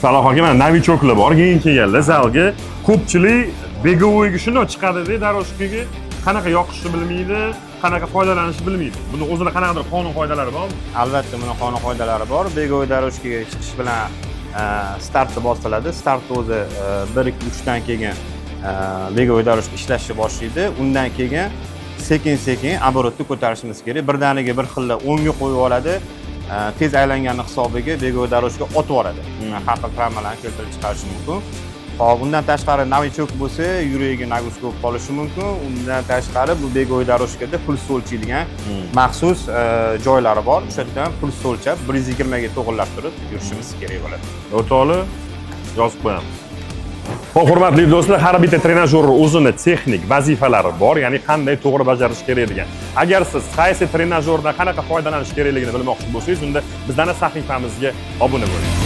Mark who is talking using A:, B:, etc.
A: Saloh aka, mana novichoklar bor, yangi kelganlar zalga. Ko'pchilik begovoyga shunday chiqadi-da, daroshkaga qanaqa yoqishni bilmaydi, qanaqa foydalanishni bilmaydi. Buni o'zida qanaqadir qonun qoidalari bormi?
B: Albatta, buni qonun qoidalari bor. Begovoy daroshkaga chiqish bilan startni bosiladi. Startni o'zi 1-2-3 dan keyin begovoy daroshka ishlashni boshlaydi. Undan keyin sekin-sekin оборотni ko'tarishimiz kerak. Birdaniga bir xilla o'ngga qo'yib oladi. Tez aylangani hisobiga begovoy daroshka otib oladi. Har xil travmalarni keltirib chiqarishi mumkin. Hop, undan tashqari novichok bo'lsa, yuragiga nagruska bo'lib qolishi mumkin. Undan tashqari bu begovoy daroshkada puls o'lchaydigan maxsus joylari bor. O'sha yerdan puls o'lchab 120 ga to'g'irlab turib yurishimiz kerak bo'ladi.
A: O'rtoqli yozib qo'yamiz. Xo'p, hurmatli do'stlar, har bitta trenajyorning o'zini texnik vazifalari bor, ya'ni qanday to'g'ri bajarish kerak degan. Agar siz qaysi trenajyordan qanaqa foydalanish kerakligini bilmoqchi bo'lsangiz, unda bizning sahifamizga obuna bo'ling.